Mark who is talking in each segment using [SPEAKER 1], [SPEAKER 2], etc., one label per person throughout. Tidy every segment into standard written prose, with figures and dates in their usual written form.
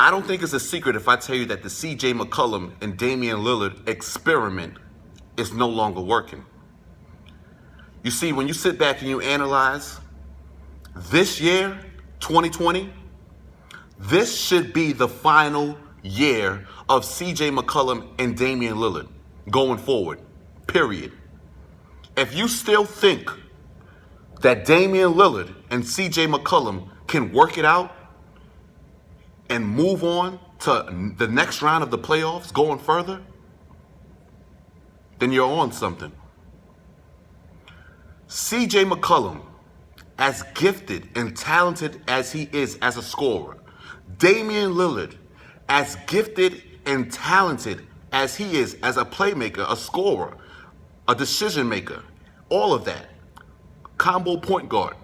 [SPEAKER 1] I don't think it's a secret if I tell you that the CJ McCollum and Damian Lillard experiment is no longer working. You see, when you sit back and you analyze this year, 2020, this should be the final year of CJ McCollum and Damian Lillard going forward, period. If you still think that Damian Lillard and CJ McCollum can work it out and move on to the next round of the playoffs going further, then you're on something. CJ McCollum, as gifted and talented as he is as a scorer, Damian Lillard, as gifted and talented as he is as a playmaker, a scorer, a decision maker, all of that, combo point guard,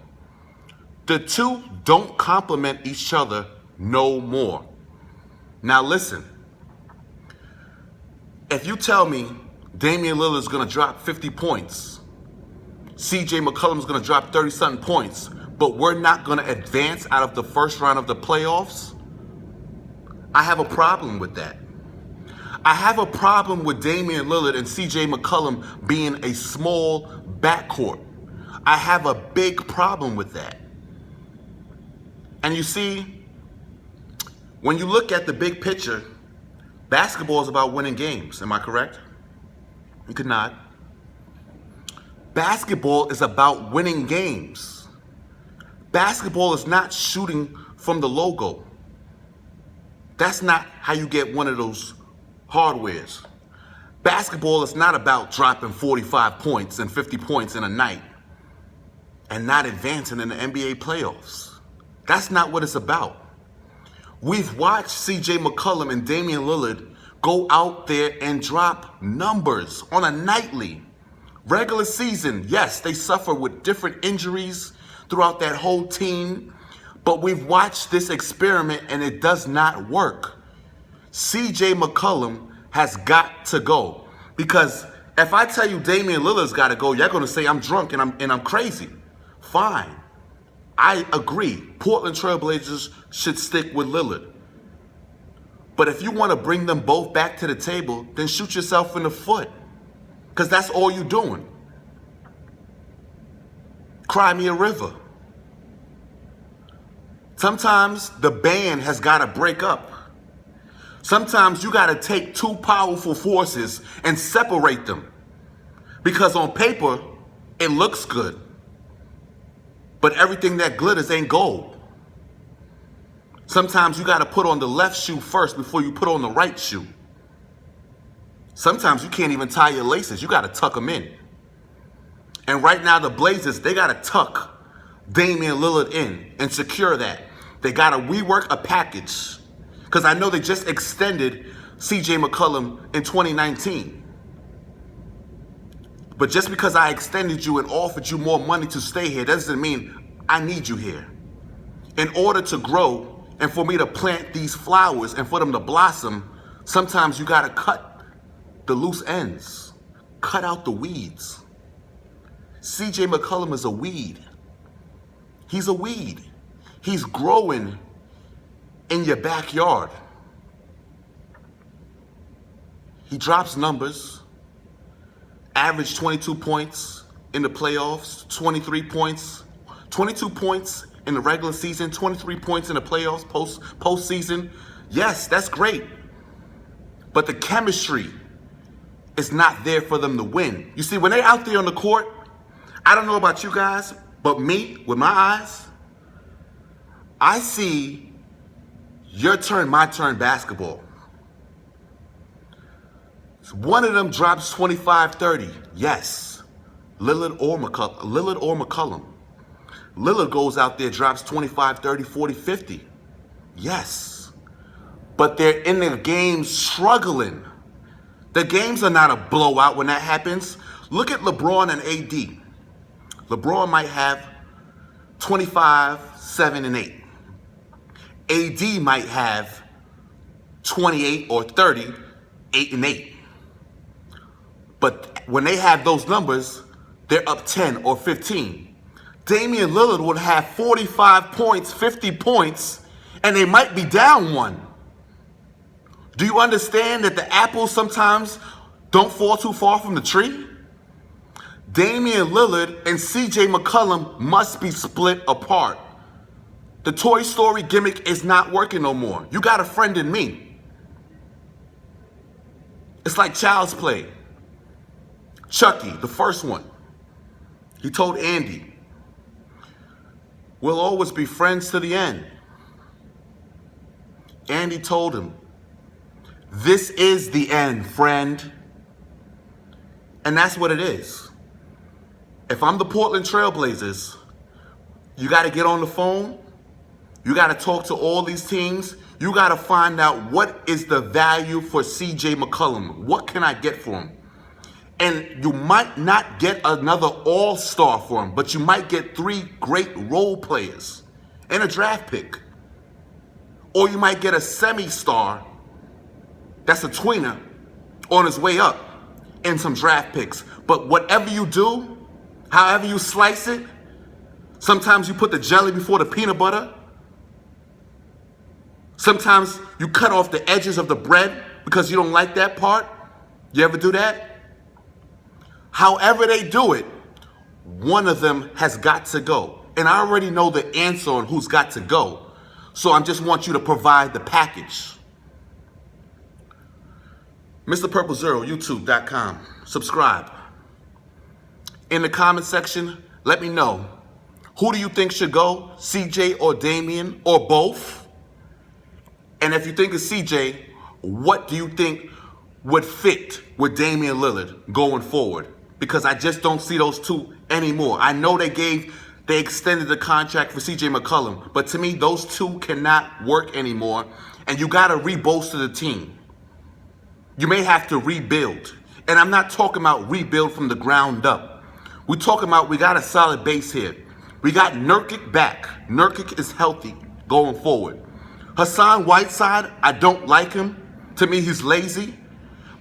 [SPEAKER 1] the two don't complement each other no more. Now listen, if you tell me Damian Lillard's gonna drop 50 points, CJ McCollum's gonna drop 30-something points, but we're not gonna advance out of the first round of the playoffs, I have a problem with that. I have a problem with Damian Lillard and CJ McCollum being a small backcourt. I have a big problem with that. And you see, when you look at the big picture, basketball is about winning games. Am I correct? You could nod. Basketball is about winning games. Basketball is not shooting from the logo. That's not how you get one of those hardwares. Basketball is not about dropping 45 points and 50 points in a night and not advancing in the NBA playoffs. That's not what it's about. We've watched CJ McCollum and Damian Lillard go out there and drop numbers on a nightly. Regular season, yes, they suffer with different injuries throughout that whole team, but we've watched this experiment and it does not work. CJ McCollum has got to go, because if I tell you Damian Lillard's got to go, you're going to say I'm drunk and I'm crazy. Fine. I agree. Portland Trailblazers should stick with Lillard. But if you want to bring them both back to the table, then shoot yourself in the foot, because that's all you're doing. Cry me a river. Sometimes the band has got to break up. Sometimes you got to take two powerful forces and separate them, because on paper it looks good, but everything that glitters ain't gold. Sometimes you got to put on the left shoe first before you put on the right shoe. Sometimes you can't even tie your laces. You got to tuck them in. And right now the Blazers, they got to tuck Damian Lillard in and secure that. They got to rework a package, because I know they just extended CJ McCollum in 2019. But just because I extended you and offered you more money to stay here doesn't mean I need you here. In order to grow and for me to plant these flowers and for them to blossom, sometimes you got to cut the loose ends, cut out the weeds. CJ McCollum is a weed. He's a weed. He's growing in your backyard. He drops numbers, average 22 points in the playoffs, 23 points, 22 points in the regular season, 23 points in the playoffs, postseason. Yes, that's great. But the chemistry is not there for them to win. You see, when they're out there on the court, I don't know about you guys, but me, with my eyes, I see your turn, my turn basketball. One of them drops 25, 30. Yes. Lillard or McCollum. Lillard goes out there, drops 25, 30, 40, 50. Yes. But they're in the game struggling. The games are not a blowout when that happens. Look at LeBron and AD. LeBron might have 25, 7, and 8. AD might have 28 or 30, 8 and 8. But when they have those numbers, they're up 10 or 15. Damian Lillard would have 45 points, 50 points, and they might be down one. Do you understand that the apples sometimes don't fall too far from the tree? Damian Lillard and CJ McCollum must be split apart. The Toy Story gimmick is not working no more. You got a friend in me. It's like Child's Play. Chucky, the first one. He told Andy, we'll always be friends to the end. Andy told him, this is the end, friend. And that's what it is. If I'm the Portland Trailblazers, you got to get on the phone. You got to talk to all these teams. You got to find out what is the value for CJ McCollum. What can I get for him? And you might not get another all-star for him, but you might get 3 great role players and a draft pick. Or you might get a semi-star that's a tweener on his way up and some draft picks. But whatever you do, however you slice it, sometimes you put the jelly before the peanut butter. Sometimes you cut off the edges of the bread because you don't like that part. You ever do that? However they do it, one of them has got to go. And I already know the answer on who's got to go. So I just want you to provide the package. Mr. Purple Zero, YouTube.com. Subscribe. In the comment section, let me know. Who do you think should go? CJ or Damian or both? And if you think it's CJ, what do you think would fit with Damian Lillard going forward? Because I just don't see those two anymore. I know they extended the contract for CJ McCollum, but to me, those two cannot work anymore. And you got to rebolster the team. You may have to rebuild. And I'm not talking about rebuild from the ground up. We're talking about we got a solid base here. We got Nurkic back. Nurkic is healthy going forward. Hassan Whiteside, I don't like him. To me, he's lazy,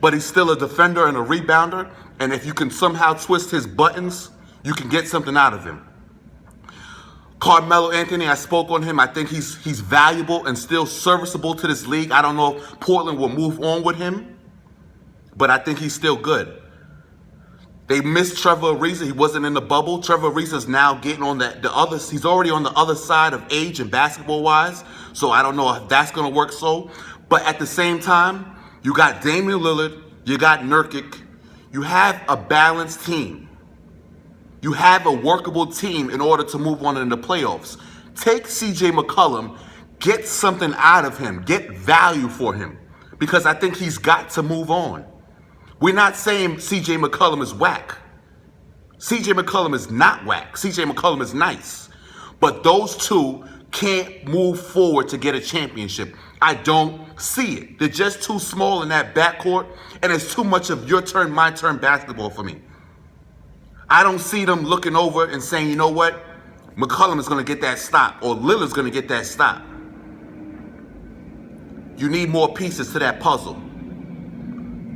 [SPEAKER 1] but he's still a defender and a rebounder. And if you can somehow twist his buttons, you can get something out of him. Carmelo Anthony, I spoke on him. I think he's valuable and still serviceable to this league. I don't know if Portland will move on with him, but I think he's still good. They missed Trevor Ariza. He wasn't in the bubble. Trevor Ariza is now getting on the other. He's already on the other side of age and basketball-wise, so I don't know if that's going to work so. But at the same time, you got Damian Lillard, you got Nurkic. You have a balanced team. You have a workable team in order to move on in the playoffs. Take CJ McCollum, get something out of him, get value for him, because I think he's got to move on. We're not saying CJ McCollum is whack. CJ McCollum is not whack. CJ McCollum is nice. But those two can't move forward to get a championship. I don't see it. They're just too small in that backcourt, and it's too much of your turn, my turn basketball for me. I don't see them looking over and saying, you know what? McCollum is going to get that stop, or Lillard's going to get that stop. You need more pieces to that puzzle.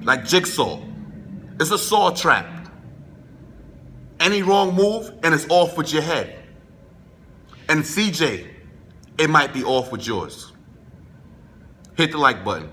[SPEAKER 1] Like jigsaw. It's a saw trap. Any wrong move, and it's off with your head. And CJ, it might be off with yours. Hit the like button.